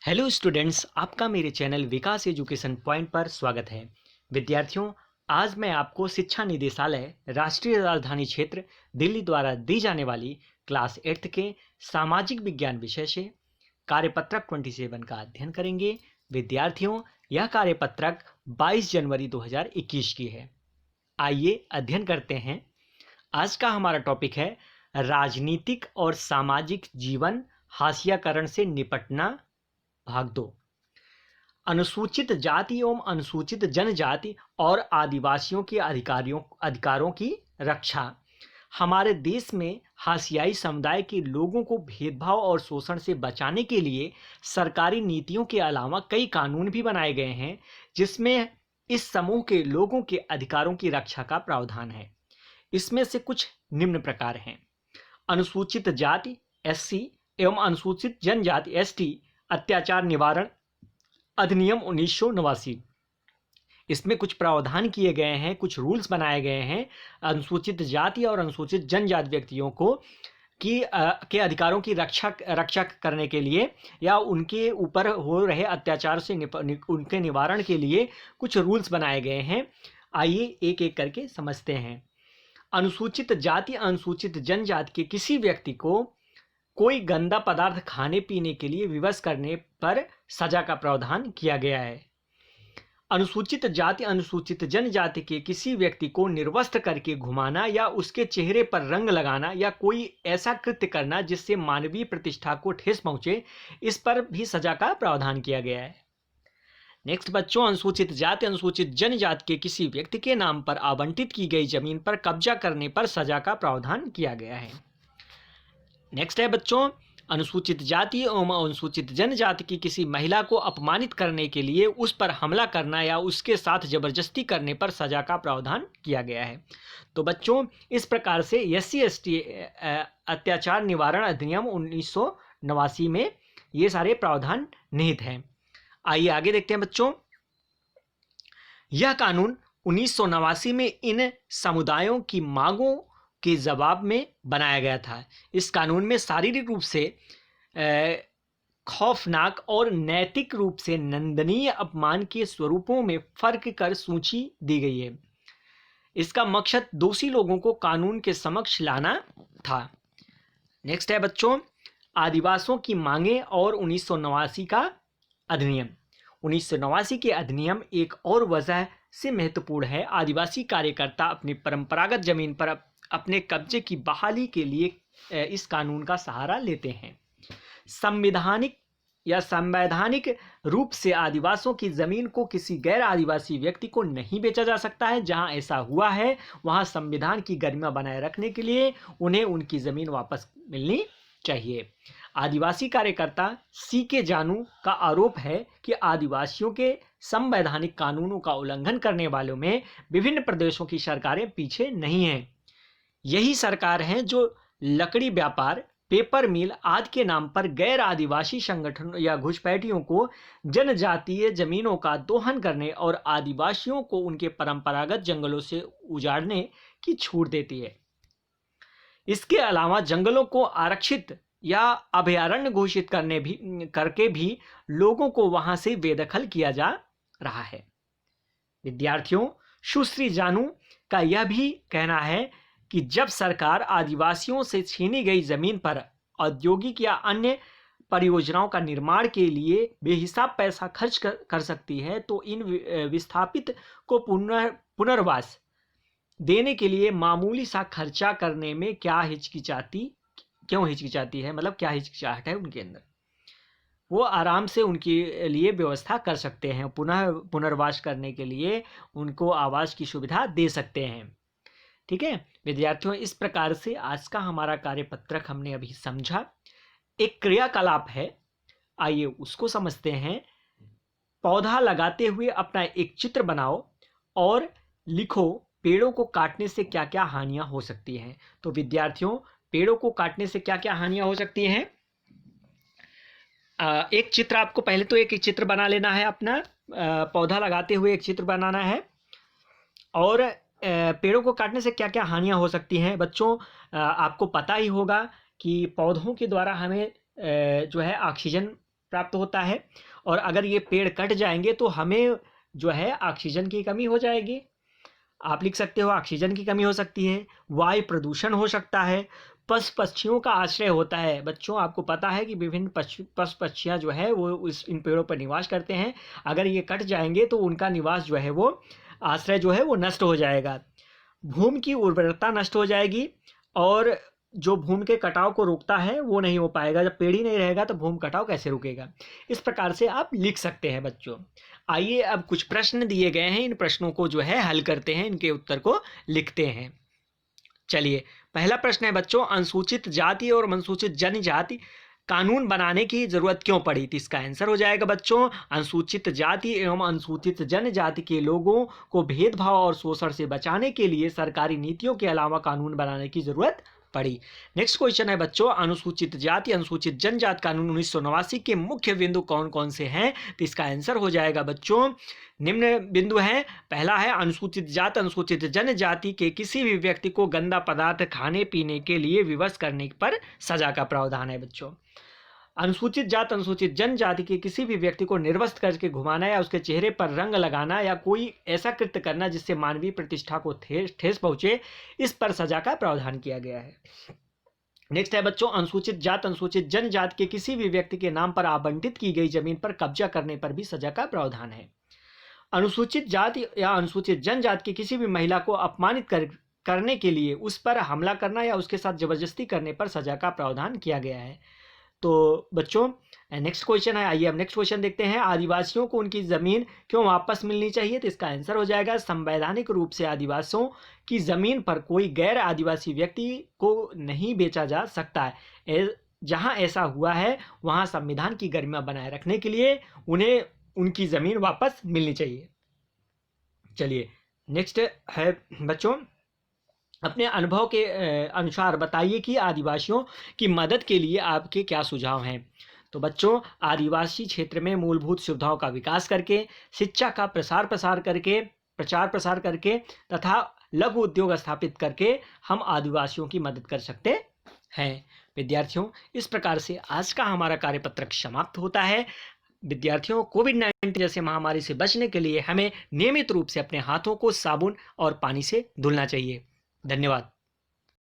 Hello students, आपका मेरे channel विकास education point पर स्वागत है। विद्यार्थियों, आज मैं आपको शिक्षा निदेशालय राष्ट्रीय राजधानी क्षेत्र दिल्ली द्वारा दी जाने वाली क्लास 8th के सामाजिक विज्ञान विषय से कार्यपत्रक 27 का अध्ययन करेंगे। विद्यार्थियों, यह कार्यपत्रक 22 जनवरी 2021 की है। आइए अध्ययन करते हैं। आज का हमारा टॉपिक है राजनीतिक और सामाजिक जीवन हाशियाकरण से निपटना, भाग 2। अनुसूचित जाति एवं अनुसूचित जनजाति और आदिवासियों के अधिकारों की रक्षा। हमारे देश में हाशियाई समुदाय के लोगों को भेदभाव और शोषण से बचाने के लिए सरकारी नीतियों के अलावा कई कानून भी बनाए गए हैं, जिसमें इस समूह के लोगों के अधिकारों की रक्षा का प्रावधान है। इसमें से कुछ निम्न प्रकार हैं। अनुसूचित जाति एससी एवं अनुसूचित जनजाति एसटी अत्याचार निवारण अधिनियम 1989। इसमें कुछ प्रावधान किए गए हैं, कुछ रूल्स बनाए गए हैं अनुसूचित जाति और अनुसूचित जनजाति व्यक्तियों को के अधिकारों की रक्षा करने के लिए या उनके ऊपर हो रहे अत्याचार से उनके निवारण के लिए कुछ रूल्स बनाए गए हैं। आइए एक एक करके समझते हैं। अनुसूचित जाति अनुसूचित जनजाति के किसी व्यक्ति को कोई गंदा पदार्थ खाने पीने के लिए विवश करने पर सजा का प्रावधान किया गया है। अनुसूचित जाति अनुसूचित जनजाति के किसी व्यक्ति को निर्वस्त्र करके घुमाना या उसके चेहरे पर रंग लगाना या कोई ऐसा कृत्य करना जिससे मानवीय प्रतिष्ठा को ठेस पहुंचे, इस पर भी सजा का प्रावधान किया गया है। नेक्स्ट बच्चों, अनुसूचित जाति अनुसूचित जनजाति के किसी व्यक्ति के नाम पर आवंटित की गई जमीन पर कब्जा करने पर सजा का प्रावधान किया गया है। नेक्स्ट है बच्चों, अनुसूचित जाति एवं अनुसूचित जनजाति की किसी महिला को अपमानित करने के लिए उस पर हमला करना या उसके साथ जबरदस्ती करने पर सजा का प्रावधान किया गया है। तो बच्चों, इस प्रकार से SC/ST अत्याचार निवारण अधिनियम 1989 में ये सारे प्रावधान निहित हैं। आइए आगे देखते हैं बच्चों। यह कानून 1989 में इन समुदायों की मांगों के जवाब में बनाया गया था। इस कानून में शारीरिक रूप से खौफनाक और नैतिक रूप से निंदनीय अपमान के स्वरूपों में फर्क कर सूची दी गई है। इसका मकसद दोषी लोगों को कानून के समक्ष लाना था। नेक्स्ट है बच्चों, आदिवासियों की मांगे और 1989 का अधिनियम। 1989 के अधिनियम एक और वजह से महत्वपूर्ण है। आदिवासी कार्यकर्ता अपनी परंपरागत जमीन पर अपने कब्जे की बहाली के लिए इस कानून का सहारा लेते हैं। संवैधानिक रूप से आदिवासियों की जमीन को किसी गैर आदिवासी व्यक्ति को नहीं बेचा जा सकता है। जहां ऐसा हुआ है वहां संविधान की गरिमा बनाए रखने के लिए उन्हें उनकी जमीन वापस मिलनी चाहिए। आदिवासी कार्यकर्ता CK जानू का आरोप है कि आदिवासियों के संवैधानिक कानूनों का उल्लंघन करने वालों में विभिन्न प्रदेशों की सरकारें पीछे नहीं हैं। यही सरकार हैं जो लकड़ी व्यापार, पेपर मिल आदि के नाम पर गैर आदिवासी संगठनों या घुसपैठियों को जनजातीय जमीनों का दोहन करने और आदिवासियों को उनके परंपरागत जंगलों से उजाड़ने की छूट देती है। इसके अलावा जंगलों को आरक्षित या अभयारण्य घोषित करके भी लोगों को वहां से बेदखल किया जा रहा है। विद्यार्थियों, सुश्री जानू का यह भी कहना है कि जब सरकार आदिवासियों से छीनी गई जमीन पर औद्योगिक या अन्य परियोजनाओं का निर्माण के लिए बेहिसाब पैसा खर्च कर सकती है, तो इन विस्थापित को पुनर्वास देने के लिए मामूली सा खर्चा करने में क्यों हिचकिचाती है, मतलब क्या हिचकिचाहट है उनके अंदर, वो आराम से उनके लिए व्यवस्था कर सकते हैं। पुनर्वास करने के लिए उनको आवास की सुविधा दे सकते हैं। ठीक है विद्यार्थियों, इस प्रकार से आज का हमारा कार्यपत्रक हमने अभी समझा। एक क्रियाकलाप है, आइए उसको समझते हैं। पौधा लगाते हुए अपना एक चित्र बनाओ और लिखो पेड़ों को काटने से क्या क्या हानियां हो सकती हैं। तो विद्यार्थियों, पेड़ों को काटने से क्या क्या हानियां हो सकती हैं। एक चित्र आपको पहले तो एक चित्र बना लेना है अपना। पौधा लगाते हुए एक चित्र बनाना है और पेड़ों को काटने से क्या क्या हानियां हो सकती हैं। बच्चों, आपको पता ही होगा कि पौधों के द्वारा हमें जो है ऑक्सीजन प्राप्त होता है, और अगर ये पेड़ कट जाएंगे तो हमें जो है ऑक्सीजन की कमी हो जाएगी। आप लिख सकते हो ऑक्सीजन की कमी हो सकती है, वायु प्रदूषण हो सकता है, पशु पक्षियों का आश्रय होता है। बच्चों, आपको पता है कि विभिन्न पशु पक्षियाँ जो है वो इन पेड़ों पर निवास करते हैं। अगर ये कट जाएंगे तो उनका निवास जो है वो आश्रय जो है वो नष्ट हो जाएगा। भूमि की उर्वरता नष्ट हो जाएगी, और जो भूमि के कटाव को रोकता है वो नहीं हो पाएगा। जब पेड़ ही नहीं रहेगा तो भूमि कटाव कैसे रुकेगा। इस प्रकार से आप लिख सकते हैं बच्चों। आइए अब कुछ प्रश्न दिए गए हैं, इन प्रश्नों को जो है हल करते हैं, इनके उत्तर को लिखते हैं। चलिए, पहला प्रश्न है बच्चों, अनुसूचित जाति और अनुसूचित जनजाति कानून बनाने की जरूरत क्यों पड़ी। तो इसका आंसर हो जाएगा बच्चों, अनुसूचित जाति एवं अनुसूचित जनजाति के लोगों को भेदभाव और शोषण से बचाने के लिए सरकारी नीतियों के अलावा कानून बनाने की जरूरत पड़ी। नेक्स्ट क्वेश्चन है बच्चों, अनुसूचित जाति अनुसूचित जनजाति कानून 1989 के मुख्य बिंदु कौन कौन से हैं। तो इसका आंसर हो जाएगा बच्चों, निम्न बिंदु हैं। पहला है, अनुसूचित जाति अनुसूचित जनजाति के किसी भी व्यक्ति को गंदा पदार्थ खाने पीने के लिए विवश करने पर सजा का प्रावधान है बच्चों। अनुसूचित जाति अनुसूचित जनजाति के किसी भी व्यक्ति को निर्वस्त्र करके घुमाना या उसके चेहरे पर रंग लगाना या कोई ऐसा कृत्य करना जिससे मानवीय प्रतिष्ठा को ठेस पहुंचे, इस पर सजा का प्रावधान किया गया है। नेक्स्ट है बच्चों, अनुसूचित जाति अनुसूचित जनजाति के किसी भी व्यक्ति के नाम पर आवंटित की गई जमीन पर कब्जा करने पर भी सजा का प्रावधान है। अनुसूचित जाति या अनुसूचित जनजाति की किसी भी महिला को अपमानित करने के लिए उस पर हमला करना या उसके साथ जबरदस्ती करने पर सजा का प्रावधान किया गया है। तो बच्चों, नेक्स्ट क्वेश्चन है, आइए अब नेक्स्ट क्वेश्चन देखते हैं। आदिवासियों को उनकी जमीन क्यों वापस मिलनी चाहिए। तो इसका आंसर हो जाएगा, संवैधानिक रूप से आदिवासियों की जमीन पर कोई गैर आदिवासी व्यक्ति को नहीं बेचा जा सकता है। जहां ऐसा हुआ है वहां संविधान की गरिमा बनाए रखने के लिए उन्हें उनकी जमीन वापस मिलनी चाहिए। चलिए, नेक्स्ट है बच्चों, अपने अनुभव के अनुसार बताइए कि आदिवासियों की मदद के लिए आपके क्या सुझाव हैं। तो बच्चों, आदिवासी क्षेत्र में मूलभूत सुविधाओं का विकास करके, शिक्षा का प्रचार प्रसार करके तथा लघु उद्योग स्थापित करके हम आदिवासियों की मदद कर सकते हैं। विद्यार्थियों, इस प्रकार से आज का हमारा कार्यपत्रक समाप्त होता है। विद्यार्थियों, कोविड-19 जैसे महामारी से बचने के लिए हमें नियमित रूप से अपने हाथों को साबुन और पानी से धुलना चाहिए। धन्यवाद।